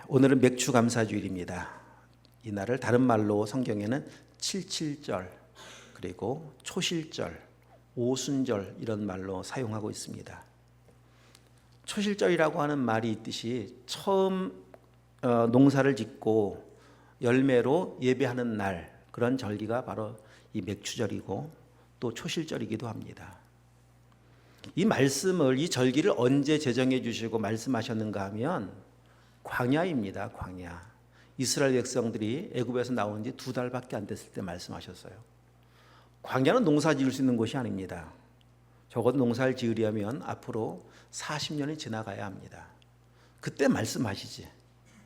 오늘은 맥주 감사주일입니다. 이날을 다른 말로 성경에는 칠칠절, 그리고 초실절, 오순절 이런 말로 사용하고 있습니다. 초실절이라고 하는 말이 있듯이 처음 농사를 짓고 열매로 예배하는 날, 그런 절기가 바로 이 맥추절이고 또 초실절이기도 합니다. 이 말씀을, 이 절기를 언제 제정해 주시고 말씀하셨는가 하면 광야입니다. 광야. 이스라엘 백성들이 애굽에서 나온 지 2달밖에 안 됐을 때 말씀하셨어요. 광야는 농사 지을 수 있는 곳이 아닙니다. 적어도 농사를 지으려면 앞으로 40년이 지나가야 합니다. 그때 말씀하시지.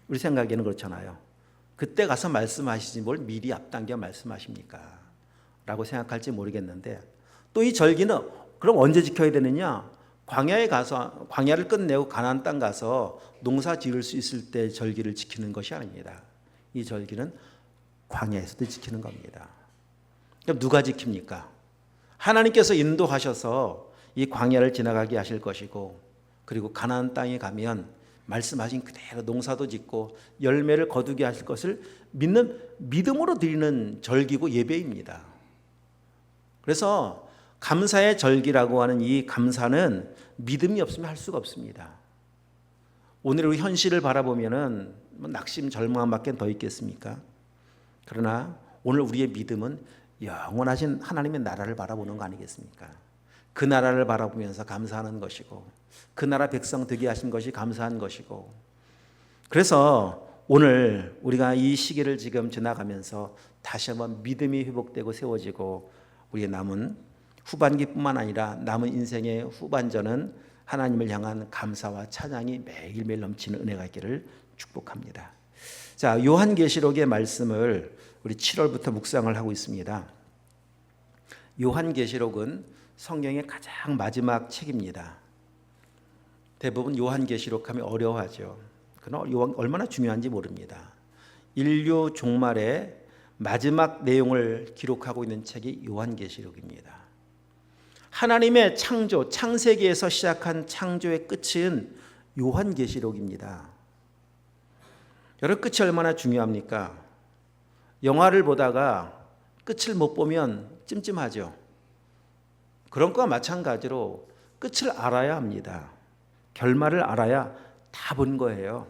우리 생각에는 그렇잖아요. 그때 가서 말씀하시지 뭘 미리 앞당겨 말씀하십니까? 라고 생각할지 모르겠는데, 또 이 절기는 그럼 언제 지켜야 되느냐? 광야에 가서, 광야를 끝내고 가나안 땅 가서 농사 지을 수 있을 때 절기를 지키는 것이 아닙니다. 이 절기는 광야에서도 지키는 겁니다. 그럼 누가 지킵니까? 하나님께서 인도하셔서 이 광야를 지나가게 하실 것이고, 그리고 가나안 땅에 가면 말씀하신 그대로 농사도 짓고 열매를 거두게 하실 것을 믿는, 믿음으로 드리는 절기고 예배입니다. 그래서 감사의 절기라고 하는 이 감사는 믿음이 없으면 할 수가 없습니다. 오늘의 현실을 바라보면은 낙심 절망밖에 더 있겠습니까? 그러나 오늘 우리의 믿음은 영원하신 하나님의 나라를 바라보는 거 아니겠습니까? 그 나라를 바라보면서 감사하는 것이고, 그 나라 백성 되게 하신 것이 감사한 것이고, 그래서 오늘 우리가 이 시기를 지금 지나가면서 다시 한번 믿음이 회복되고 세워지고, 우리의 남은 후반기뿐만 아니라 남은 인생의 후반전은 하나님을 향한 감사와 찬양이 매일매일 넘치는 은혜가 있기를 축복합니다. 자, 요한계시록의 말씀을 우리 7월부터 묵상을 하고 있습니다. 요한계시록은 성경의 가장 마지막 책입니다. 대부분 요한계시록 하면 어려워하죠. 그러나 얼마나 중요한지 모릅니다. 인류 종말의 마지막 내용을 기록하고 있는 책이 요한계시록입니다. 하나님의 창조, 창세기에서 시작한 창조의 끝은 요한계시록입니다. 여러분, 끝이 얼마나 중요합니까? 영화를 보다가 끝을 못 보면 찜찜하죠. 그런 것과 마찬가지로 끝을 알아야 합니다. 결말을 알아야 다 본 거예요.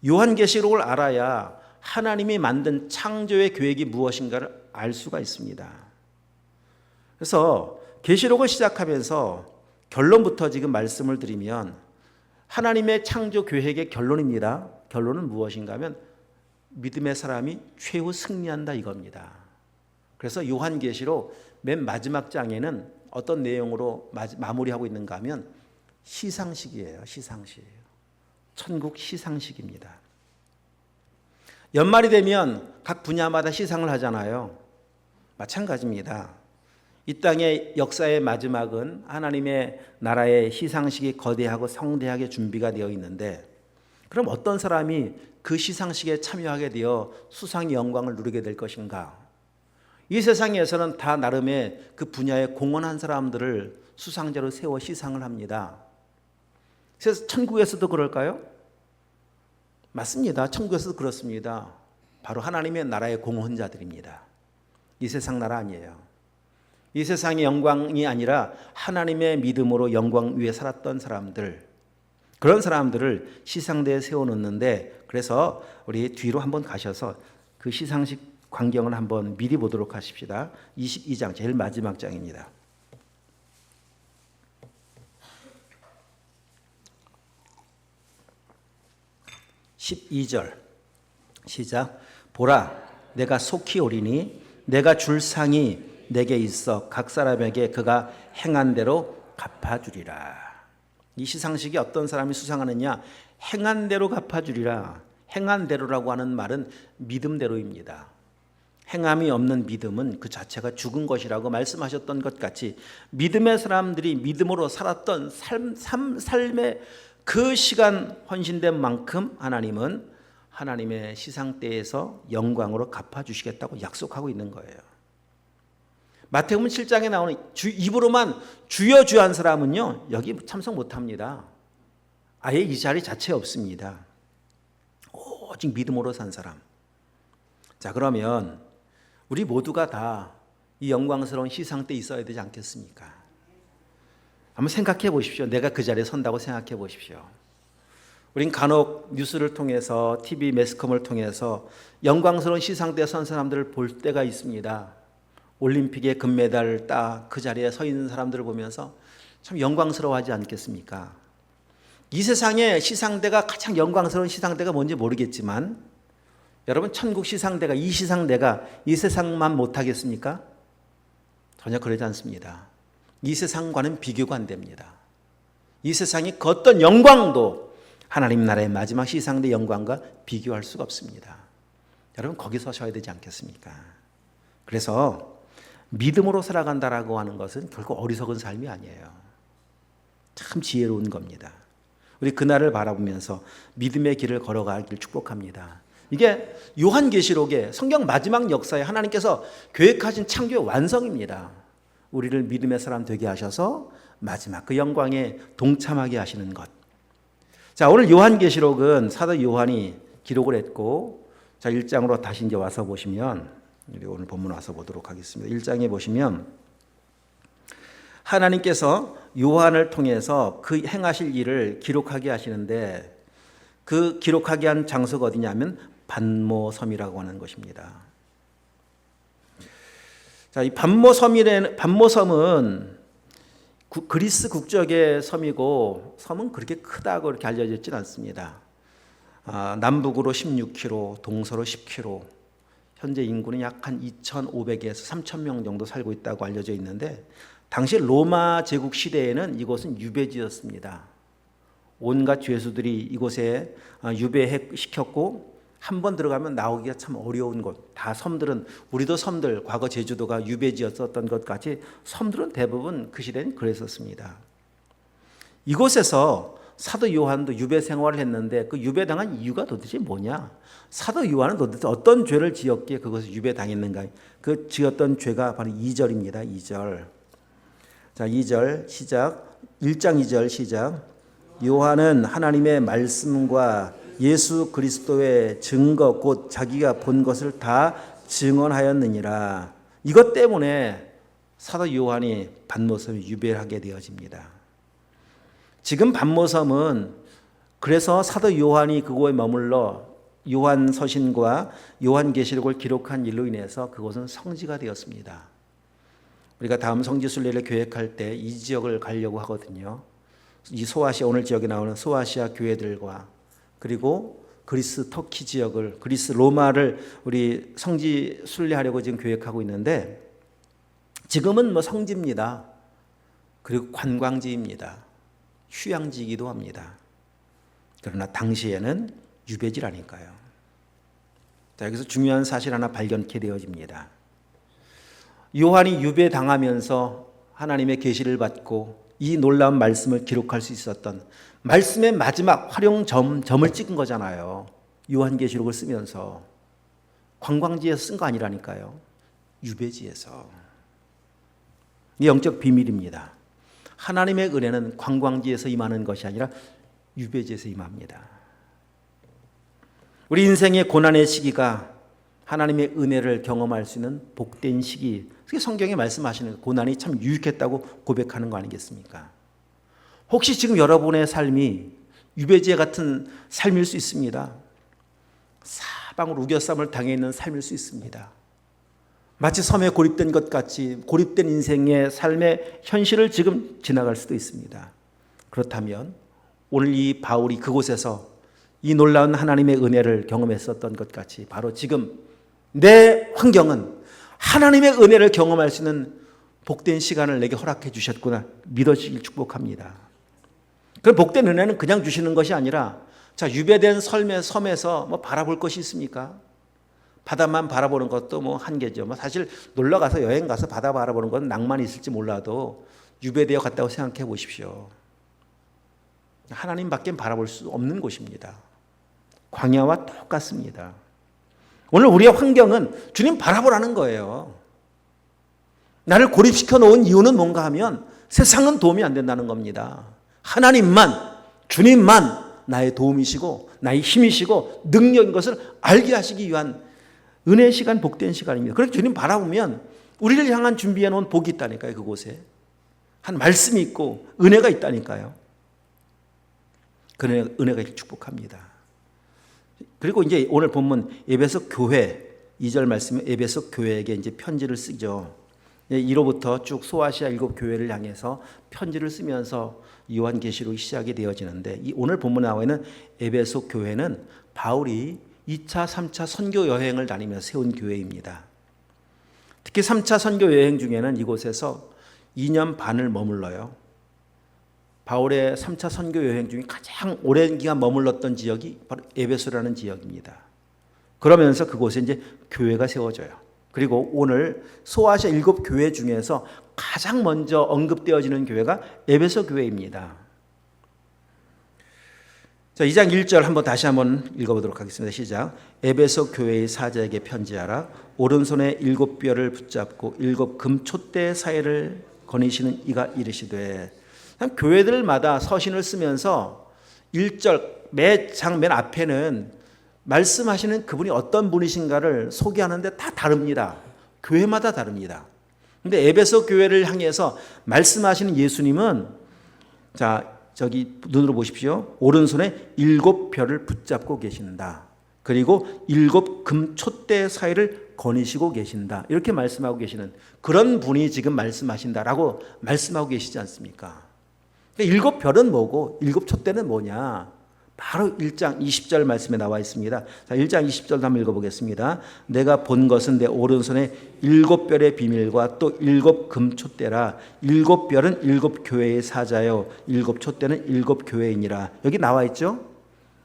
요한계시록을 알아야 하나님이 만든 창조의 계획이 무엇인가를 알 수가 있습니다. 그래서 계시록을 시작하면서 결론부터 지금 말씀을 드리면 하나님의 창조 계획의 결론입니다. 결론은 무엇인가 하면 믿음의 사람이 최후 승리한다 이겁니다. 그래서 요한계시록 맨 마지막 장에는 어떤 내용으로 마무리하고 있는가 하면 시상식이에요. 시상식. 천국 시상식입니다. 연말이 되면 각 분야마다 시상을 하잖아요. 마찬가지입니다. 이 땅의 역사의 마지막은 하나님의 나라의 시상식이 거대하고 성대하게 준비가 되어 있는데, 그럼 어떤 사람이 그 시상식에 참여하게 되어 수상의 영광을 누리게 될 것인가? 이 세상에서는 다 나름의 그 분야에 공헌한 사람들을 수상자로 세워 시상을 합니다. 그래서 천국에서도 그럴까요? 맞습니다. 천국에서도 그렇습니다. 바로 하나님의 나라의 공헌자들입니다. 이 세상 나라 아니에요. 이 세상의 영광이 아니라 하나님의 믿음으로 영광 위에 살았던 사람들, 그런 사람들을 시상대에 세워놓는데, 그래서 우리 뒤로 한번 가셔서 그 시상식 광경을 한번 미리 보도록 하십시다. 22장 제일 마지막 장입니다. (12절) 시작. 보라, 내가 속히 오리니 내가 줄 상이 내게 있어 각 사람에게 그가 행한 대로 갚아주리라. 이 시상식이 어떤 사람이 수상하느냐? 행한 대로 갚아주리라. 행한 대로라고 하는 말은 믿음대로입니다. 행함이 없는 믿음은 그 자체가 죽은 것이라고 말씀하셨던 것 같이, 믿음의 사람들이 믿음으로 살았던 삶의 그 시간 헌신된 만큼 하나님은 하나님의 시상대에서 영광으로 갚아주시겠다고 약속하고 있는 거예요. 마태복음 7장에 나오는 입으로만 주여 주여 한 사람은요, 여기 참석 못합니다. 아예 이 자리 자체에 없습니다. 오직 믿음으로 산 사람. 자, 그러면 우리 모두가 다 이 영광스러운 시상 때 있어야 되지 않겠습니까? 한번 생각해 보십시오. 내가 그 자리에 선다고 생각해 보십시오. 우린 간혹 뉴스를 통해서 TV 매스컴을 통해서 영광스러운 시상대에 선 사람들을 볼 때가 있습니다. 올림픽에 금메달을 따 그 자리에 서 있는 사람들을 보면서 참 영광스러워하지 않겠습니까? 이 세상에 시상대가 가장 영광스러운 시상대가 뭔지 모르겠지만 여러분, 천국 시상대가, 이 시상대가 이 세상만 못하겠습니까? 전혀 그러지 않습니다. 이 세상과는 비교가 안 됩니다. 이 세상의 그 어떤 영광도 하나님 나라의 마지막 시상대 영광과 비교할 수가 없습니다. 여러분, 거기 서셔야 되지 않겠습니까? 그래서 믿음으로 살아간다라고 하는 것은 결국 어리석은 삶이 아니에요. 참 지혜로운 겁니다. 우리 그날을 바라보면서 믿음의 길을 걸어가길 축복합니다. 이게 요한계시록의 성경 마지막 역사에 하나님께서 계획하신 창조의 완성입니다. 우리를 믿음의 사람 되게 하셔서 마지막 그 영광에 동참하게 하시는 것. 자, 오늘 요한계시록은 사도 요한이 기록을 했고, 자, 1장으로 다시 이제 와서 보시면, 우리 오늘 본문 와서 보도록 하겠습니다. 1장에 보시면 하나님께서 요한을 통해서 그 행하실 일을 기록하게 하시는데, 그 기록하게 한 장소가 어디냐면 반모섬이라고 하는 것입니다. 자, 이 반모섬은 그리스 국적의 섬이고, 섬은 그렇게 크다고 이렇게 알려져 있지는 않습니다. 남북으로 16km, 동서로 10km, 현재 인구는 약 한 2,500에서 3,000명 정도 살고 있다고 알려져 있는데, 당시 로마 제국 시대에는 이곳은 유배지였습니다. 온갖 죄수들이 이곳에 유배시켰고, 한 번 들어가면 나오기가 참 어려운 곳. 다 섬들은, 우리도 섬들, 과거 제주도가 유배지였었던 것 같이 섬들은 대부분 그 시대는 그랬었습니다. 이곳에서 사도 요한도 유배 생활을 했는데, 그 유배당한 이유가 도대체 뭐냐? 사도 요한은 도대체 어떤 죄를 지었기에 그것을 유배당했는가? 그 지었던 죄가 바로 2절입니다. 2절. 자, 2절 시작. 1장 2절 시작. 요한은 하나님의 말씀과 예수 그리스도의 증거 곧 자기가 본 것을 다 증언하였느니라. 이것 때문에 사도 요한이 반모섬에 유배하게 되어집니다. 지금 반모섬은 그래서 사도 요한이 그곳에 머물러 요한 서신과 요한계시록을 기록한 일로 인해서 그곳은 성지가 되었습니다. 우리가 다음 성지순례를 계획할 때 이 지역을 가려고 하거든요. 이 소아시아, 오늘 지역에 나오는 소아시아 교회들과 그리고 그리스 터키 지역을, 그리스 로마를 우리 성지 순례하려고 지금 계획하고 있는데, 지금은 뭐 성지입니다. 그리고 관광지입니다. 휴양지이기도 합니다. 그러나 당시에는 유배지라니까요. 자, 여기서 중요한 사실 하나 발견케 되어집니다. 요한이 유배당하면서 하나님의 계시를 받고 이 놀라운 말씀을 기록할 수 있었던, 말씀의 마지막 활용점을 찍은 거잖아요. 요한계시록을 쓰면서 관광지에서 쓴 거 아니라니까요. 유배지에서. 이 영적 비밀입니다. 하나님의 은혜는 관광지에서 임하는 것이 아니라 유배지에서 임합니다. 우리 인생의 고난의 시기가 하나님의 은혜를 경험할 수 있는 복된 시기. 그게 성경에 말씀하시는 고난이 참 유익했다고 고백하는 거 아니겠습니까? 혹시 지금 여러분의 삶이 유배지 같은 삶일 수 있습니다. 사방으로 우겨쌈을 당해 있는 삶일 수 있습니다. 마치 섬에 고립된 것 같이 고립된 인생의 삶의 현실을 지금 지나갈 수도 있습니다. 그렇다면 오늘 이 바울이 그곳에서 이 놀라운 하나님의 은혜를 경험했었던 것 같이 바로 지금 내 환경은 하나님의 은혜를 경험할 수 있는 복된 시간을 내게 허락해 주셨구나 믿어지길 축복합니다. 그 복된 은혜는 그냥 주시는 것이 아니라, 자, 유배된 섬에서 뭐 바라볼 것이 있습니까? 바다만 바라보는 것도 뭐 한계죠. 뭐 사실 놀러 가서 여행 가서 바다 바라보는 건 낭만이 있을지 몰라도 유배되어 갔다고 생각해 보십시오. 하나님밖에 바라볼 수 없는 곳입니다. 광야와 똑같습니다. 오늘 우리의 환경은 주님 바라보라는 거예요. 나를 고립시켜 놓은 이유는 뭔가 하면 세상은 도움이 안 된다는 겁니다. 하나님만, 주님만 나의 도움이시고 나의 힘이시고 능력인 것을 알게 하시기 위한 은혜의 시간, 복된 시간입니다. 그렇게 주님 바라보면 우리를 향한 준비해 놓은 복이 있다니까요. 그곳에 한 말씀이 있고 은혜가 있다니까요. 그 은혜가 축복합니다. 그리고 이제 오늘 본문 에베소 교회 2절 말씀에 에베소 교회에게 이제 편지를 쓰죠. 1호부터 쭉 소아시아 7교회를 향해서 편지를 쓰면서 요한계시록이 시작이 되어지는데 이 오늘 본문에 나와 있는 에베소 교회는 바울이 2차, 3차 선교 여행을 다니며 세운 교회입니다. 특히 3차 선교 여행 중에는 이곳에서 2년 반을 머물러요. 바울의 3차 선교 여행 중에 가장 오랜 기간 머물렀던 지역이 바로 에베소라는 지역입니다. 그러면서 그곳에 이제 교회가 세워져요. 그리고 오늘 소아시아 7교회 중에서 가장 먼저 언급되어지는 교회가 에베소 교회입니다. 자, 2장 1절 다시 한번 읽어보도록 하겠습니다. 시작. 에베소 교회의 사자에게 편지하라. 오른손에 7뼈를 붙잡고 7 금촛대 사이를 거니시는 이가 이르시되. 교회들마다 서신을 쓰면서 1절 매 장 맨 앞에는 말씀하시는 그분이 어떤 분이신가를 소개하는데 다 다릅니다. 교회마다 다릅니다. 근데 에베소 교회를 향해서 말씀하시는 예수님은 자, 저기 눈으로 보십시오. 오른손에 7벼를 붙잡고 계신다. 그리고 7 금촛대 사이를 거니시고 계신다. 이렇게 말씀하고 계시는 그런 분이 지금 말씀하신다라고 말씀하고 계시지 않습니까? 7벼는 뭐고 7 촛대는 뭐냐? 바로 1장 20절 말씀에 나와 있습니다. 자, 1장 20절도 한번 읽어보겠습니다. 내가 본 것은 내 오른손에 7별의 비밀과 또 7 금촛대라. 7별은 7교회의 사자요 7 촛대는 7교회이니라. 여기 나와 있죠?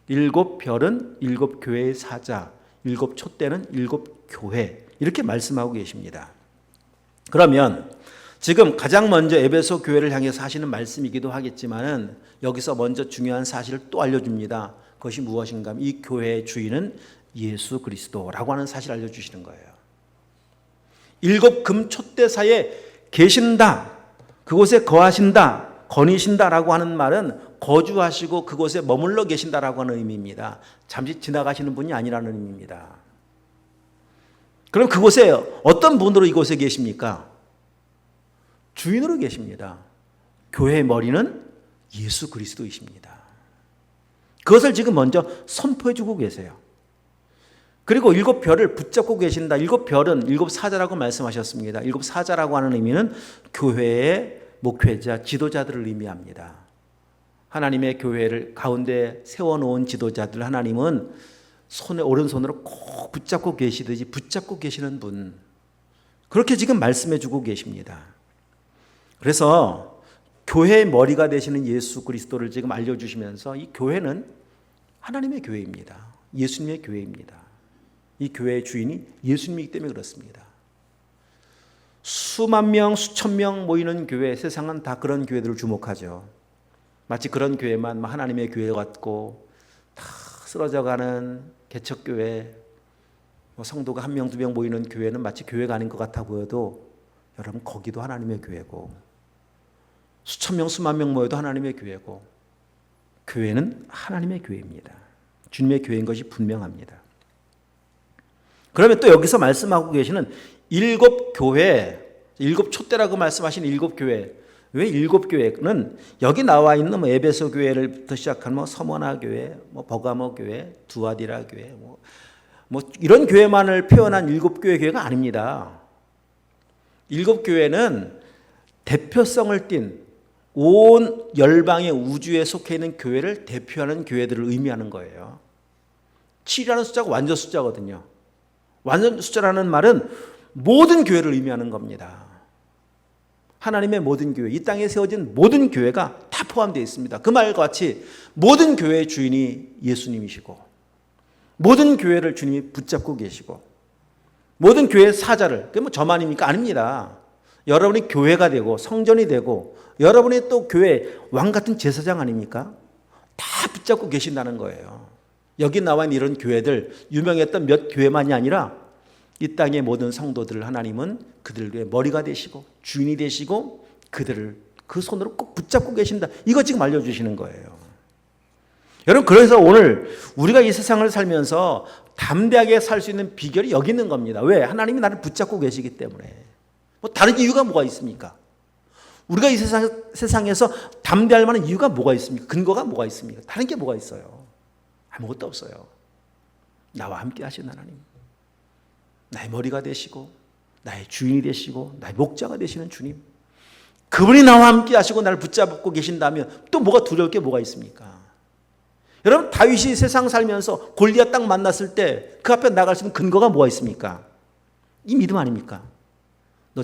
7별은 7교회의 사자, 7 촛대는 7교회, 이렇게 말씀하고 계십니다. 그러면 지금 가장 먼저 에베소 교회를 향해서 하시는 말씀이기도 하겠지만은 여기서 먼저 중요한 사실을 또 알려줍니다. 그것이 무엇인가 하면 이 교회의 주인은 예수 그리스도라고 하는 사실을 알려주시는 거예요. 7 금촛대사에 계신다, 그곳에 거하신다, 거니신다라고 하는 말은 거주하시고 그곳에 머물러 계신다라고 하는 의미입니다. 잠시 지나가시는 분이 아니라는 의미입니다. 그럼 그곳에 어떤 분으로 이곳에 계십니까? 주인으로 계십니다. 교회의 머리는 예수 그리스도이십니다. 그것을 지금 먼저 선포해 주고 계세요. 그리고 7별을 붙잡고 계신다. 7별은 7사자라고 말씀하셨습니다. 7사자라고 하는 의미는 교회의 목회자, 지도자들을 의미합니다. 하나님의 교회를 가운데 세워놓은 지도자들, 하나님은 손에 오른손으로 꼭 붙잡고 계시듯이 붙잡고 계시는 분, 그렇게 지금 말씀해 주고 계십니다. 그래서 교회의 머리가 되시는 예수 그리스도를 지금 알려주시면서 이 교회는 하나님의 교회입니다. 예수님의 교회입니다. 이 교회의 주인이 예수님이기 때문에 그렇습니다. 수만 명, 수천 명 모이는 교회, 세상은 다 그런 교회들을 주목하죠. 마치 그런 교회만 하나님의 교회 같고 다 쓰러져가는 개척교회, 성도가 1명, 2명 모이는 교회는 마치 교회가 아닌 것 같아 보여도 여러분 거기도 하나님의 교회고, 수천 명, 수만 명 모여도 하나님의 교회고, 교회는 하나님의 교회입니다. 주님의 교회인 것이 분명합니다. 그러면 또 여기서 말씀하고 계시는 7교회, 7 촛대라고 말씀하신 7교회, 왜 7교회는 여기 나와 있는 에베소 교회를부터 시작한 서머나 교회, 버가모 교회, 두아디라 교회, 이런 교회만을 표현한 7교회가 아닙니다. 7교회는 대표성을 띤 온 열방의 우주에 속해 있는 교회를 대표하는 교회들을 의미하는 거예요. 7이라는 숫자가 완전 숫자거든요. 완전 숫자라는 말은 모든 교회를 의미하는 겁니다. 하나님의 모든 교회, 이 땅에 세워진 모든 교회가 다 포함되어 있습니다. 그 말과 같이 모든 교회의 주인이 예수님이시고, 모든 교회를 주님이 붙잡고 계시고, 모든 교회의 사자를, 그게 저만입니까? 아닙니다. 여러분이 교회가 되고 성전이 되고 여러분이 또 교회 왕 같은 제사장 아닙니까? 다 붙잡고 계신다는 거예요. 여기 나와 있는 이런 교회들, 유명했던 몇 교회만이 아니라 이 땅의 모든 성도들을 하나님은 그들의 머리가 되시고 주인이 되시고 그들을 그 손으로 꼭 붙잡고 계신다. 이거 지금 알려주시는 거예요. 여러분, 그래서 오늘 우리가 이 세상을 살면서 담대하게 살 수 있는 비결이 여기 있는 겁니다. 왜? 하나님이 나를 붙잡고 계시기 때문에. 뭐 다른 이유가 뭐가 있습니까? 우리가 이 세상에서 담대할 만한 이유가 뭐가 있습니까? 근거가 뭐가 있습니까? 다른 게 뭐가 있어요? 아무것도 없어요. 나와 함께 하신 하나님, 나의 머리가 되시고 나의 주인이 되시고 나의 목자가 되시는 주님, 그분이 나와 함께 하시고 나를 붙잡고 계신다면 또 뭐가 두려울 게 뭐가 있습니까? 여러분, 다윗이 세상 살면서 골리앗 딱 만났을 때 그 앞에 나갈 수 있는 근거가 뭐가 있습니까? 이 믿음 아닙니까? 너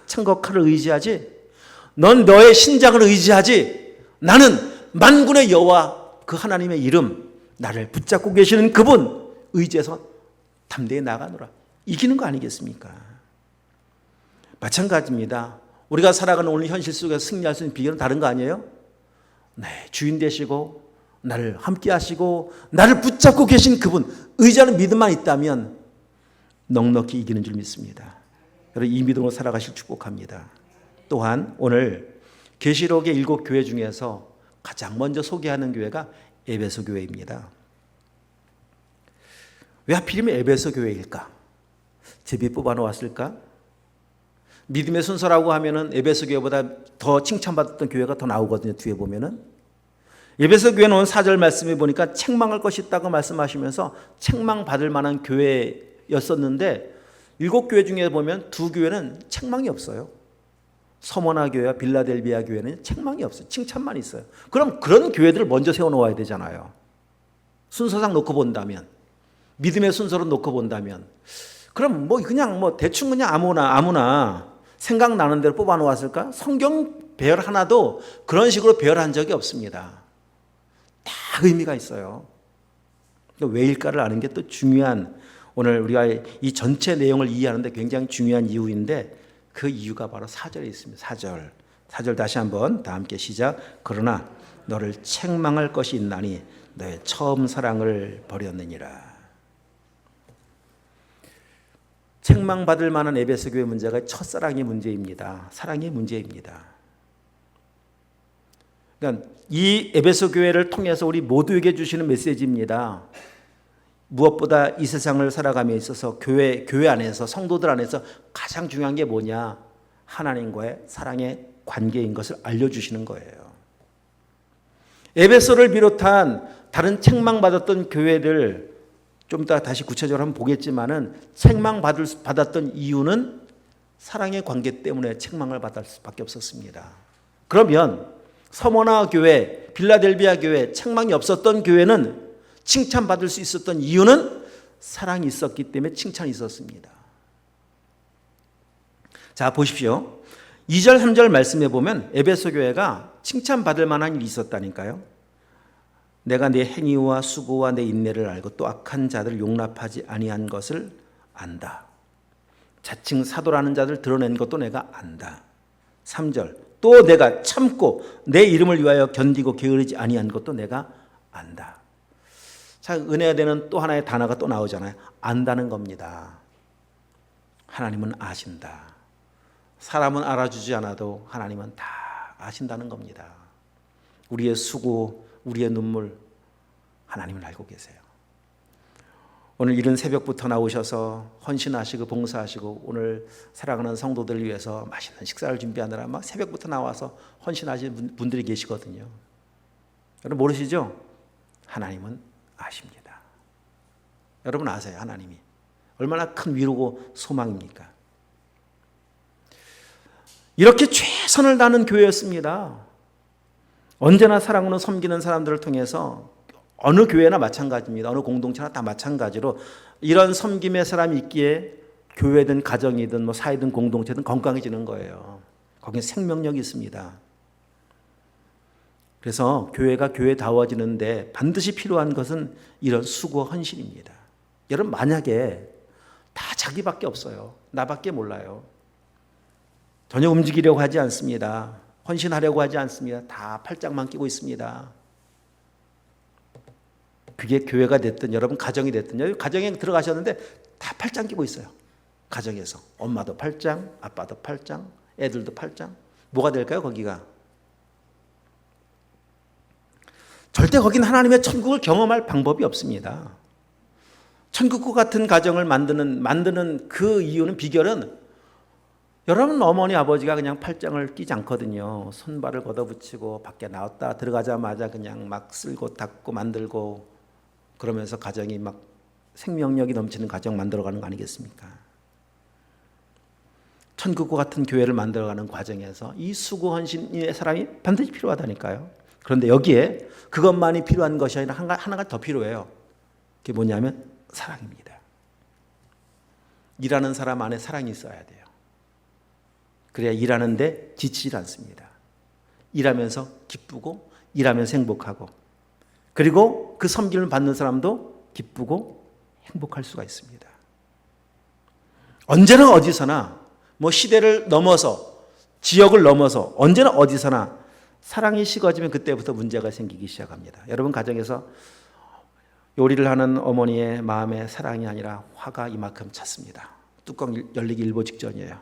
창과 칼을 의지하지? 넌 너의 신장을 의지하지? 나는 만군의 여호와 그 하나님의 이름, 나를 붙잡고 계시는 그분 의지해서 담대히 나가노라. 이기는 거 아니겠습니까? 마찬가지입니다. 우리가 살아가는 오늘 현실 속에서 승리할 수 있는 비결은 다른 거 아니에요? 네, 주인 되시고 나를 함께 하시고 나를 붙잡고 계신 그분 의지하는 믿음만 있다면 넉넉히 이기는 줄 믿습니다. 여러분, 이 믿음으로 살아가실 축복합니다. 또한 오늘 계시록의 7 교회 중에서 가장 먼저 소개하는 교회가 에베소 교회입니다. 왜 하필이면 에베소 교회일까? 제비 뽑아놓았을까? 믿음의 순서라고 하면은 에베소 교회보다 더 칭찬받았던 교회가 더 나오거든요. 뒤에 보면은 에베소 교회는 오늘 4절 말씀에 보니까 책망할 것이 있다고 말씀하시면서 책망받을 만한 교회였었는데 7 교회 중에 보면 2 교회는 책망이 없어요. 서머나 교회와 빌라델비아 교회는 책망이 없어요. 칭찬만 있어요. 그럼 그런 교회들을 먼저 세워놓아야 되잖아요. 순서상 놓고 본다면, 믿음의 순서로 놓고 본다면, 그럼 그냥 대충 그냥 아무나 생각나는 대로 뽑아놓았을까? 성경 배열 하나도 그런 식으로 배열한 적이 없습니다. 다 의미가 있어요. 왜일까를 아는 게 또 중요한, 오늘 우리가 이 전체 내용을 이해하는데 굉장히 중요한 이유인데 그 이유가 바로 4절에 있습니다. 4절 다시 한번 다 함께 시작. 그러나 너를 책망할 것이 있나니 너의 처음 사랑을 버렸느니라. 책망받을 만한 에베소 교회 문제가 첫사랑의 문제입니다. 사랑의 문제입니다. 그러니까 이 에베소 교회를 통해서 우리 모두에게 주시는 메시지입니다. 무엇보다 이 세상을 살아감에 있어서 교회 안에서, 성도들 안에서 가장 중요한 게 뭐냐? 하나님과의 사랑의 관계인 것을 알려주시는 거예요. 에베소를 비롯한 다른 책망받았던 교회들 좀 이따 다시 구체적으로 한번 보겠지만은 책망받았던 이유는 사랑의 관계 때문에 책망을 받을 수밖에 없었습니다. 그러면 서머나 교회, 빌라델비아 교회, 책망이 없었던 교회는 칭찬받을 수 있었던 이유는 사랑이 있었기 때문에 칭찬이 있었습니다. 자, 보십시오. 2절, 3절 말씀해 보면 에베소 교회가 칭찬받을 만한 일이 있었다니까요. 내가 내 행위와 수고와 내 인내를 알고 또 악한 자들을 용납하지 아니한 것을 안다. 자칭 사도라는 자들 드러낸 것도 내가 안다. 3절, 또 내가 참고 내 이름을 위하여 견디고 게으르지 아니한 것도 내가 안다. 자, 은혜가 되는 또 하나의 단어가 또 나오잖아요. 안다는 겁니다. 하나님은 아신다. 사람은 알아주지 않아도 하나님은 다 아신다는 겁니다. 우리의 수고, 우리의 눈물, 하나님은 알고 계세요. 오늘 이른 새벽부터 나오셔서 헌신하시고 봉사하시고 오늘 사랑하는 성도들을 위해서 맛있는 식사를 준비하느라 막 새벽부터 나와서 헌신하시는 분들이 계시거든요. 여러분 모르시죠? 하나님은 아십니다. 여러분 아세요? 하나님이 얼마나 큰 위로고 소망입니까? 이렇게 최선을 다하는 교회였습니다. 언제나 사랑으로 섬기는 사람들을 통해서 어느 교회나 마찬가지입니다. 어느 공동체나 다 마찬가지로 이런 섬김의 사람이 있기에 교회든 가정이든 사회든 공동체든 건강해지는 거예요. 거기에 생명력이 있습니다. 그래서 교회가 교회다워지는데 반드시 필요한 것은 이런 수고 헌신입니다. 여러분 만약에 다 자기밖에 없어요. 나밖에 몰라요. 전혀 움직이려고 하지 않습니다. 헌신하려고 하지 않습니다. 다 팔짱만 끼고 있습니다. 그게 교회가 됐든 여러분 가정이 됐든 여기 가정에 들어가셨는데 다 팔짱 끼고 있어요. 가정에서 엄마도 팔짱, 아빠도 팔짱, 애들도 팔짱. 뭐가 될까요? 거기가 절대 거긴 하나님의 천국을 경험할 방법이 없습니다. 천국과 같은 가정을 만드는 그 이유는, 비결은, 여러분 어머니 아버지가 그냥 팔짱을 끼지 않거든요. 손발을 걷어붙이고 밖에 나왔다 들어가자마자 그냥 막 쓸고 닦고 만들고 그러면서 가정이 막 생명력이 넘치는 가정 만들어가는 거 아니겠습니까? 천국과 같은 교회를 만들어가는 과정에서 이 수고 헌신의 사람이 반드시 필요하다니까요. 그런데 여기에 그것만이 필요한 것이 아니라 하나가 더 필요해요. 그게 뭐냐면 사랑입니다. 일하는 사람 안에 사랑이 있어야 돼요. 그래야 일하는데 지치질 않습니다. 일하면서 기쁘고 일하면서 행복하고, 그리고 그 섬김을 받는 사람도 기쁘고 행복할 수가 있습니다. 언제나 어디서나, 시대를 넘어서, 지역을 넘어서 언제나 어디서나 사랑이 식어지면 그때부터 문제가 생기기 시작합니다. 여러분 가정에서 요리를 하는 어머니의 마음에 사랑이 아니라 화가 이만큼 찼습니다. 뚜껑 열리기 일보 직전이에요.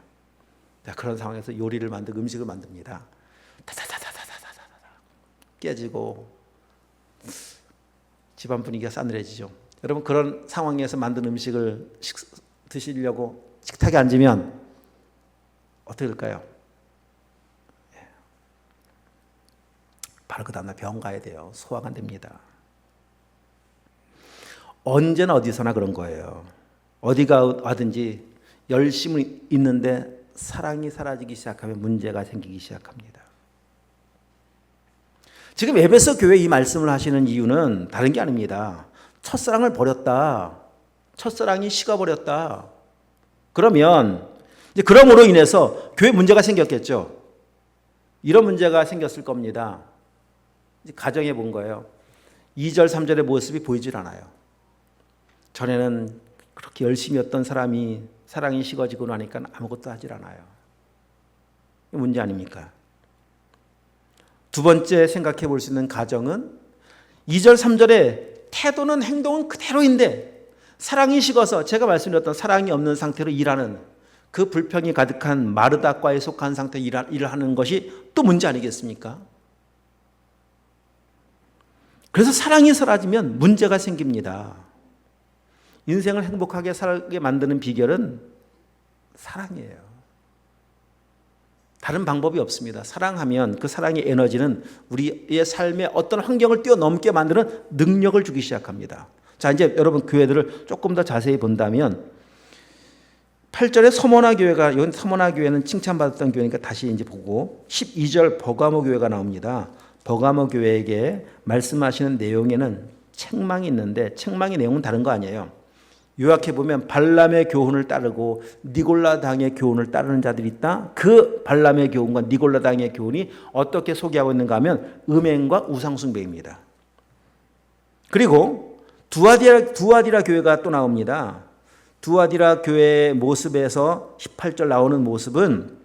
그런 상황에서 요리를 만들고 음식을 만듭니다. 다다다다다다다다 깨지고 집안 분위기가 싸늘해지죠. 여러분 그런 상황에서 만든 음식을 드시려고 식탁에 앉으면 어떻게 될까요? 바로 그 다음날 병원 가야 돼요. 소화가 안 됩니다. 언제나 어디서나 그런 거예요. 어디가 와든지 열심히 있는데 사랑이 사라지기 시작하면 문제가 생기기 시작합니다. 지금 에베소 교회 이 말씀을 하시는 이유는 다른 게 아닙니다. 첫사랑을 버렸다. 첫사랑이 식어버렸다. 그러면 이제 그럼으로 인해서 교회 문제가 생겼겠죠. 이런 문제가 생겼을 겁니다. 이제 가정에 본 거예요. 2절 3절의 모습이 보이질 않아요. 전에는 그렇게 열심히 했던 사람이 사랑이 식어지고 나니까 아무것도 하질 않아요. 문제 아닙니까? 두 번째 생각해 볼 수 있는 가정은 2절 3절의 태도는, 행동은 그대로인데 사랑이 식어서, 제가 말씀드렸던 사랑이 없는 상태로 일하는, 그 불평이 가득한 마르다과에 속한 상태로 일을 하는 것이 또 문제 아니겠습니까? 그래서 사랑이 사라지면 문제가 생깁니다. 인생을 행복하게 살게 만드는 비결은 사랑이에요. 다른 방법이 없습니다. 사랑하면 그 사랑의 에너지는 우리의 삶의 어떤 환경을 뛰어넘게 만드는 능력을 주기 시작합니다. 자, 이제 여러분 교회들을 조금 더 자세히 본다면 8절에 서머나 교회가, 이건 서머나 교회는 칭찬받았던 교회니까 다시 이제 보고 12절 버가모 교회가 나옵니다. 버가모 교회에게 말씀하시는 내용에는 책망이 있는데, 책망의 내용은 다른 거 아니에요. 요약해 보면 발람의 교훈을 따르고 니골라 당의 교훈을 따르는 자들이 있다. 그 발람의 교훈과 니골라 당의 교훈이 어떻게 소개하고 있는가 하면 음행과 우상숭배입니다. 그리고 두아디라 교회가 또 나옵니다. 두아디라 교회의 모습에서 18절 나오는 모습은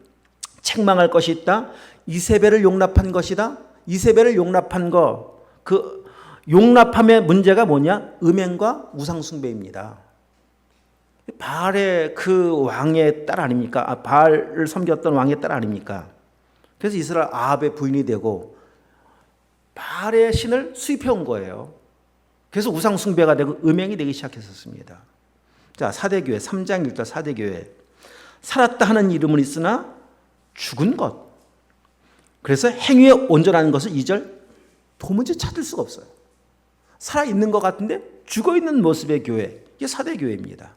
책망할 것이 있다. 이세벨을 용납한 것이다. 이세벨을 용납한 거, 그 용납함의 문제가 뭐냐? 음행과 우상숭배입니다. 바알의 그 왕의 딸 아닙니까? 바알을 섬겼던 왕의 딸 아닙니까? 그래서 이스라엘 아합의 부인이 되고 바알의 신을 수입해 온 거예요. 그래서 우상숭배가 되고 음행이 되기 시작했었습니다. 자, 사대교회 3장 1절 사대교회. 살았다 하는 이름은 있으나 죽은 것. 그래서 행위에 온전한 것을 2절 도무지 찾을 수가 없어요. 살아있는 것 같은데 죽어있는 모습의 교회. 이게 사대교회입니다.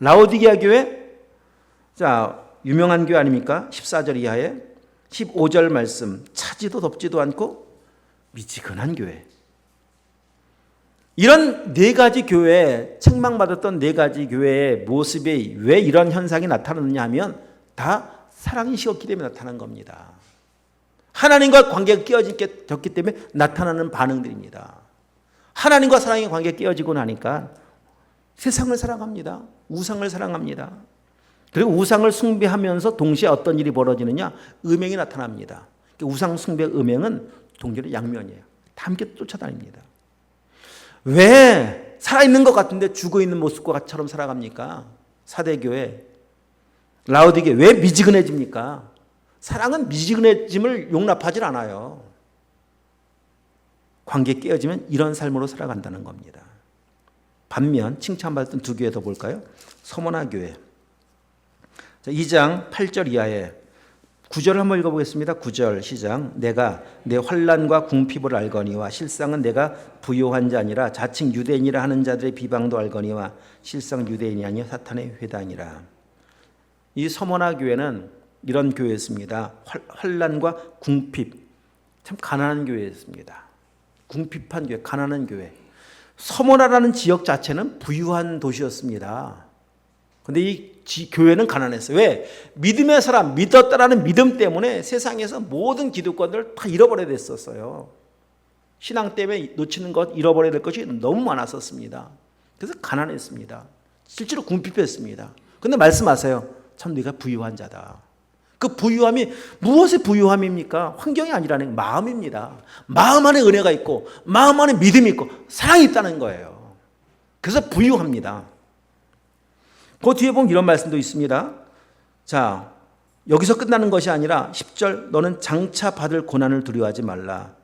라오디게아 교회, 자, 유명한 교회 아닙니까? 14절 이하에 15절 말씀, 차지도 덥지도 않고 미지근한 교회. 이런 네 가지 교회, 책망받았던 네 가지 교회의 모습에 왜 이런 현상이 나타나느냐 하면 다 사랑이 식었기 때문에 나타난 겁니다. 하나님과 관계가 깨어졌기 때문에 나타나는 반응들입니다. 하나님과 사랑의 관계가 깨어지고 나니까 세상을 사랑합니다. 우상을 사랑합니다. 그리고 우상을 숭배하면서 동시에 어떤 일이 벌어지느냐? 음행이 나타납니다. 우상 숭배, 음행은 동결의 양면이에요. 다 함께 쫓아다닙니다. 왜 살아있는 것 같은데 죽어있는 모습과처럼 살아갑니까? 사대교회, 라오디게 왜 미지근해집니까? 사랑은 미지근해짐을 용납하지 않아요. 관계 깨어지면 이런 삶으로 살아간다는 겁니다. 반면 칭찬받았던 두 교회 더 볼까요? 서머나 교회. 2장 8절 이하에 9절을 한번 읽어보겠습니다. 9절 시작. 내가 내 환난과 궁핍을 알거니와 실상은 내가 부요한 자 아니라 자칭 유대인이라 하는 자들의 비방도 알거니와 실상 유대인이 아니여 사탄의 회당이라. 이 서머나 교회는 이런 교회였습니다. 환난과 궁핍, 참 가난한 교회였습니다. 궁핍한 교회, 가난한 교회. 서머나라는 지역 자체는 부유한 도시였습니다. 그런데 이 교회는 가난했어요. 왜? 믿음의 사람, 믿었다라는 믿음 때문에 세상에서 모든 기득권들을 다 잃어버려야 됐었어요. 신앙 때문에 놓치는 것, 잃어버려야 될 것이 너무 많았었습니다. 그래서 가난했습니다. 실제로 궁핍했습니다. 그런데 말씀하세요. 참 네가 부유한 자다. 그 부유함이 무엇의 부유함입니까? 환경이 아니라는 마음입니다. 마음 안에 은혜가 있고 마음 안에 믿음이 있고 사랑이 있다는 거예요. 그래서 부유합니다. 그 뒤에 보면 이런 말씀도 있습니다. 자, 여기서 끝나는 것이 아니라 10절 너는 장차 받을 고난을 두려워하지 말라.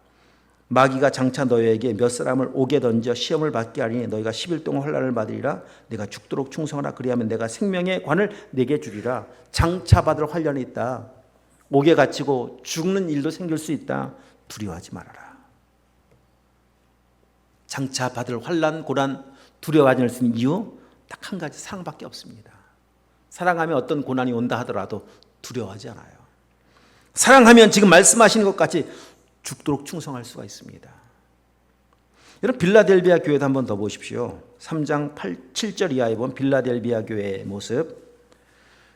마귀가 장차 너희에게 몇 사람을 옥에 던져 시험을 받게 하리니 너희가 10일 동안 환난을 받으리라. 내가 죽도록 충성하라. 그리하면 내가 생명의 관을 내게 주리라. 장차 받을 환난이 있다. 옥에 갇히고 죽는 일도 생길 수 있다. 두려워하지 말아라. 장차 받을 환난, 고난 두려워하지 않을 수 있는 이유 딱 한 가지, 사랑밖에 없습니다. 사랑하면 어떤 고난이 온다 하더라도 두려워하지 않아요. 사랑하면 지금 말씀하시는 것 같이 죽도록 충성할 수가 있습니다. 여러분 빌라델비아 교회도 한번 더 보십시오. 3장 7절 이하에 보면 빌라델비아 교회의 모습.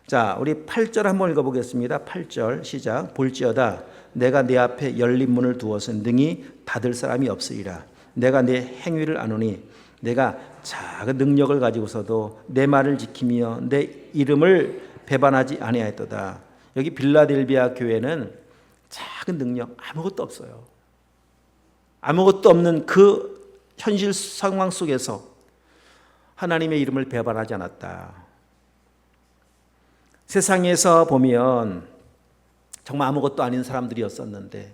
자, 우리 8절 한번 읽어보겠습니다. 8절 시작. 볼지어다 내가 내 앞에 열린 문을 두어서 능히 닫을 사람이 없으리라. 내가 내 행위를 아노니 내가 작은 능력을 가지고서도 내 말을 지키며 내 이름을 배반하지 아니하였도다. 여기 빌라델비아 교회는 작은 능력 아무것도 없어요. 아무것도 없는 그 현실 상황 속에서 하나님의 이름을 배반하지 않았다. 세상에서 보면 정말 아무것도 아닌 사람들이었었는데,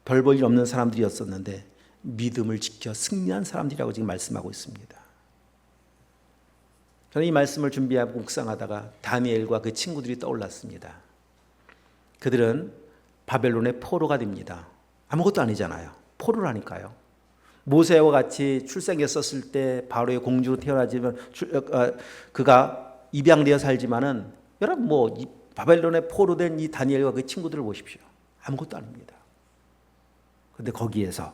별 볼 일 없는 사람들이었었는데 믿음을 지켜 승리한 사람들이라고 지금 말씀하고 있습니다. 저는 이 말씀을 준비하고 묵상하다가 다니엘과 그 친구들이 떠올랐습니다. 그들은 바벨론의 포로가 됩니다. 아무것도 아니잖아요. 포로라니까요. 모세와 같이 출생했었을 때 바로의 공주로 태어나지만 그가 입양되어 살지만은 여러분 바벨론의 포로 된 이 다니엘과 그 친구들을 보십시오. 아무것도 아닙니다. 그런데 거기에서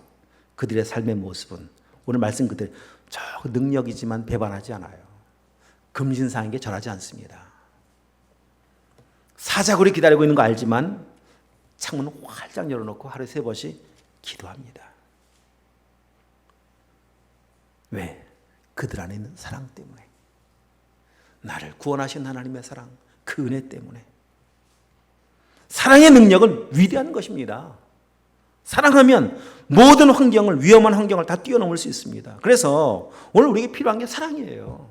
그들의 삶의 모습은 오늘 말씀 그대로 저 능력이지만 배반하지 않아요. 금신상에게 절하지 않습니다. 사자굴이 기다리고 있는 거 알지만 창문을 활짝 열어놓고 하루에 3번씩 기도합니다. 왜? 그들 안에 있는 사랑 때문에. 나를 구원하신 하나님의 사랑, 그 은혜 때문에. 사랑의 능력은 위대한 것입니다. 사랑하면 모든 환경을, 위험한 환경을 다 뛰어넘을 수 있습니다. 그래서 오늘 우리에게 필요한 게 사랑이에요.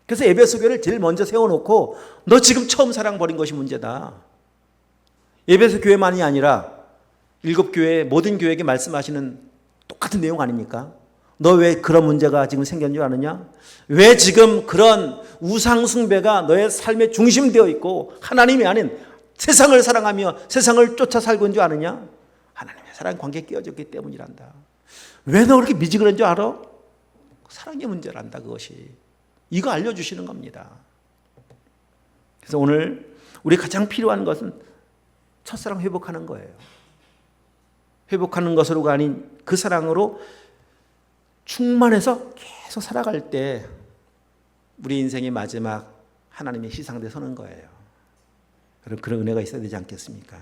그래서 에베소 교회를 제일 먼저 세워놓고 너 지금 처음 사랑 버린 것이 문제다. 에베소 교회만이 아니라 7교회 모든 교회에게 말씀하시는 똑같은 내용 아닙니까? 너 왜 그런 문제가 지금 생겼는 줄 아느냐? 왜 지금 그런 우상 숭배가 너의 삶의 중심 되어 있고 하나님이 아닌 세상을 사랑하며 세상을 쫓아 살고 있는 줄 아느냐? 하나님의 사랑 관계에 끼어졌기 때문이란다. 왜 너 그렇게 미지근한 줄 알아? 사랑의 문제란다, 그것이. 이거 알려주시는 겁니다. 그래서 오늘 우리 가장 필요한 것은 첫사랑 회복하는 거예요. 회복하는 것으로가 아닌 그 사랑으로 충만해서 계속 살아갈 때 우리 인생의 마지막 하나님의 시상대에 서는 거예요. 여러분 그런 은혜가 있어야 되지 않겠습니까?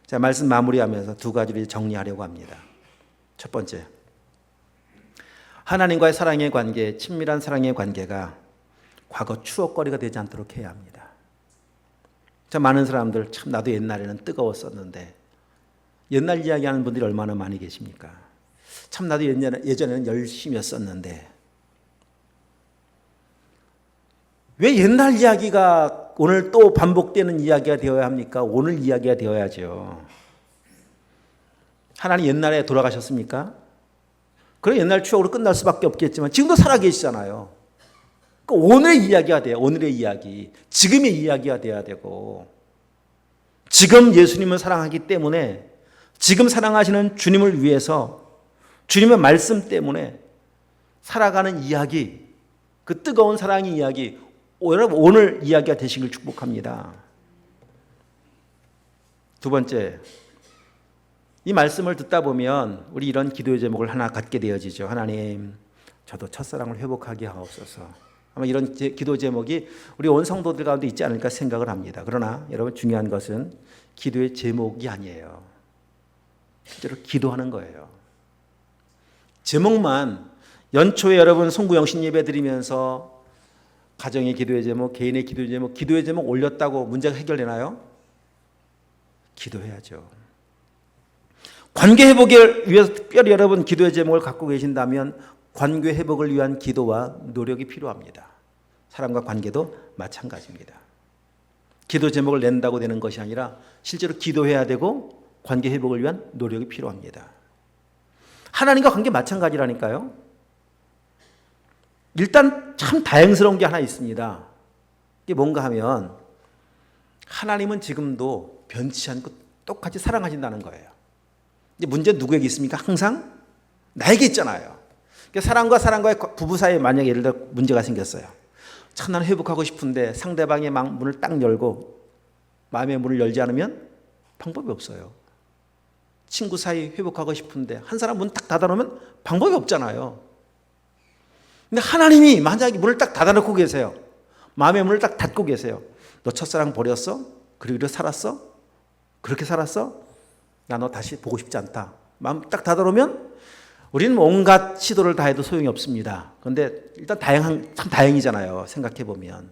자, 말씀 마무리하면서 2가지를 정리하려고 합니다. 첫 번째, 하나님과의 사랑의 관계, 친밀한 사랑의 관계가 과거 추억거리가 되지 않도록 해야 합니다. 자, 많은 사람들 참 나도 옛날에는 뜨거웠었는데, 옛날 이야기하는 분들이 얼마나 많이 계십니까? 참 나도 예전에는 열심히 했었는데, 왜 옛날 이야기가 오늘 또 반복되는 이야기가 되어야 합니까? 오늘 이야기가 되어야죠. 하나님 옛날에 돌아가셨습니까? 그럼 옛날 추억으로 끝날 수밖에 없겠지만 지금도 살아계시잖아요. 그러니까 오늘의 이야기가 돼요. 오늘의 이야기. 지금의 이야기가 돼야 되고, 지금 예수님을 사랑하기 때문에, 지금 사랑하시는 주님을 위해서 주님의 말씀 때문에 살아가는 이야기, 그 뜨거운 사랑의 이야기, 여러분 오늘 이야기가 되시길 축복합니다. 두 번째, 이 말씀을 듣다 보면 우리 이런 기도의 제목을 하나 갖게 되어지죠. 하나님, 저도 첫사랑을 회복하게 하옵소서. 아마 이런 기도 제목이 우리 온 성도들 가운데 있지 않을까 생각을 합니다. 그러나 여러분 중요한 것은 기도의 제목이 아니에요. 실제로 기도하는 거예요. 제목만 연초에 여러분 송구영신 예배 드리면서 가정의 기도의 제목, 개인의 기도의 제목 올렸다고 문제가 해결되나요? 기도해야죠. 관계 회복을 위해서 특별히 여러분 기도의 제목을 갖고 계신다면 관계 회복을 위한 기도와 노력이 필요합니다. 사람과 관계도 마찬가지입니다. 기도 제목을 낸다고 되는 것이 아니라 실제로 기도해야 되고 관계 회복을 위한 노력이 필요합니다. 하나님과 관계 마찬가지라니까요. 일단 참 다행스러운 게 하나 있습니다. 이게 뭔가 하면 하나님은 지금도 변치 않고 똑같이 사랑하신다는 거예요. 이제 문제는 누구에게 있습니까? 항상 나에게 있잖아요. 그러니까 사람과의 부부 사이에 만약에 예를 들어 문제가 생겼어요. 참 나는 회복하고 싶은데 상대방의 문을 딱 열고 마음의 문을 열지 않으면 방법이 없어요. 친구 사이 회복하고 싶은데 한 사람 문 딱 닫아놓으면 방법이 없잖아요. 근데 하나님이 만약에 문을 딱 닫아놓고 계세요. 마음의 문을 딱 닫고 계세요. 너 첫사랑 버렸어? 그리고 살았어? 그렇게 살았어? 나 너 다시 보고 싶지 않다. 마음 딱 닫아놓으면 우리는 온갖 시도를 다 해도 소용이 없습니다. 그런데 일단 참 다행이잖아요. 생각해보면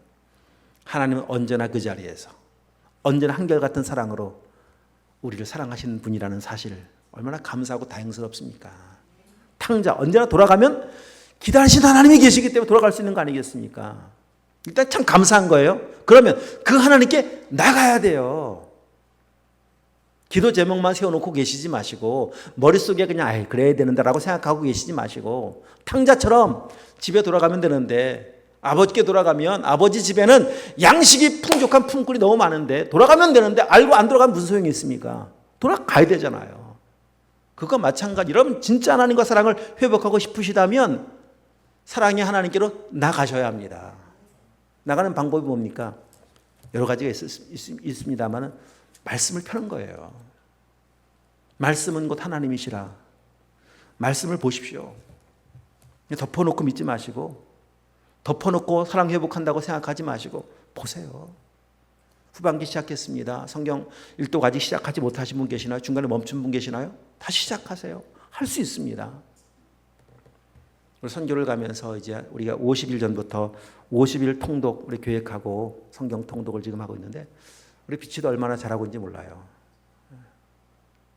하나님은 언제나 그 자리에서 언제나 한결같은 사랑으로 우리를 사랑하시는 분이라는 사실 얼마나 감사하고 다행스럽습니까? 탕자 언제나 돌아가면 기다리시는 하나님이 계시기 때문에 돌아갈 수 있는 거 아니겠습니까? 일단 참 감사한 거예요. 그러면 그 하나님께 나가야 돼요. 기도 제목만 세워놓고 계시지 마시고 머릿속에 그냥 그래야 되는데라고 생각하고 계시지 마시고 탕자처럼 집에 돌아가면 되는데 아버지께 돌아가면 아버지 집에는 양식이 풍족한 품꾼이 너무 많은데 돌아가면 되는데 알고 안 돌아가면 무슨 소용이 있습니까? 돌아가야 되잖아요. 그거 마찬가지. 여러분 진짜 하나님과 사랑을 회복하고 싶으시다면 사랑의 하나님께로 나가셔야 합니다. 나가는 방법이 뭡니까? 여러 가지가 있습니다만 말씀을 펴는 거예요. 말씀은 곧 하나님이시라. 말씀을 보십시오. 덮어놓고 믿지 마시고 덮어놓고 사랑 회복한다고 생각하지 마시고 보세요. 후반기 시작했습니다. 성경 일독 아직 시작하지 못하신 분 계시나요? 중간에 멈춘 분 계시나요? 다시 시작하세요. 할 수 있습니다. 우리 선교를 가면서 이제 우리가 50일 전부터 50일 통독 우리 계획하고 성경 통독을 지금 하고 있는데 우리 비치도 얼마나 잘하고 있는지 몰라요.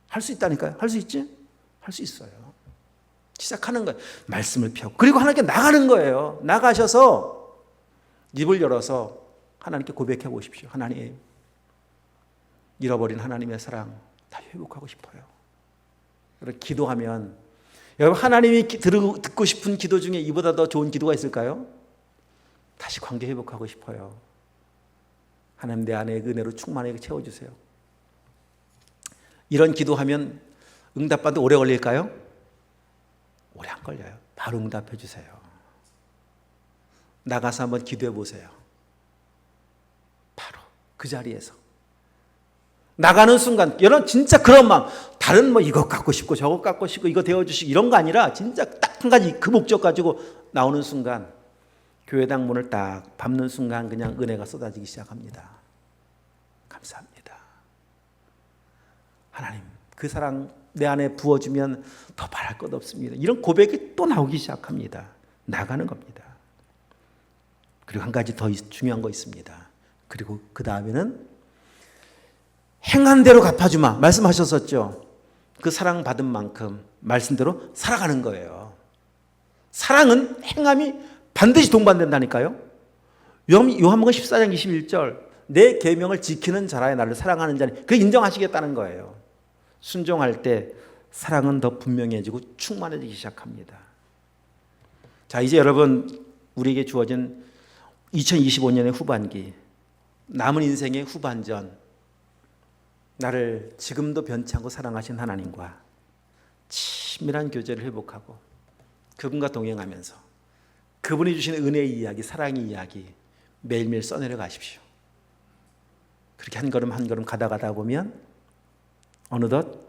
할 수 있다니까요. 할 수 있지? 할 수 있어요. 시작하는 거예요. 말씀을 펴고 그리고 하나님께 나가는 거예요. 나가셔서 입을 열어서 하나님께 고백해 보십시오. 하나님, 잃어버린 하나님의 사랑 다 회복하고 싶어요. 여러분 기도하면 여러분 하나님이 듣고 싶은 기도 중에 이보다 더 좋은 기도가 있을까요? 다시 관계 회복하고 싶어요. 하나님 내 안에 은혜로 충만하게 채워주세요. 이런 기도하면 응답받는데 오래 걸릴까요? 오래 안 걸려요. 바로 응답해 주세요. 나가서 한번 기도해 보세요. 바로 그 자리에서 나가는 순간 여러분 진짜 그런 마음 다른 이거 갖고 싶고 저거 갖고 싶고 이거 되어주시고 이런 거 아니라 진짜 딱 한 가지 그 목적 가지고 나오는 문을 교회당 문을 딱 밟는 순간 그냥 은혜가 쏟아지기 시작합니다. 감사합니다. 하나님 그 사랑 내 안에 부어주면 더 바랄 것 없습니다. 이런 고백이 또 나오기 시작합니다. 나가는 겁니다. 그리고 한 가지 더 중요한 거 있습니다. 그리고 그 다음에는 행한 대로 갚아주마 말씀하셨었죠. 그 사랑 받은 만큼 말씀대로 살아가는 거예요. 사랑은 행함이 반드시 동반된다니까요. 요한복음 14장 21절 내 계명을 지키는 자라야 나를 사랑하는 자니 그 인정하시겠다는 거예요. 순종할 때 사랑은 더 분명해지고 충만해지기 시작합니다. 자, 이제 여러분 우리에게 주어진 2025년의 후반기, 남은 인생의 후반전, 나를 지금도 변치 않고 사랑하신 하나님과 친밀한 교제를 회복하고 그분과 동행하면서 그분이 주신 은혜의 이야기, 사랑의 이야기 매일매일 써내려 가십시오. 그렇게 한 걸음 한 걸음 가다 보면 어느덧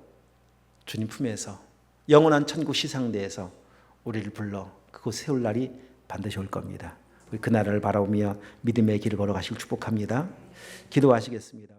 주님 품에서 영원한 천국 시상대에서 우리를 불러 그곳 세울 날이 반드시 올 겁니다. 우리 그 나라를 바라보며 믿음의 길을 걸어가시길 축복합니다. 기도하시겠습니다.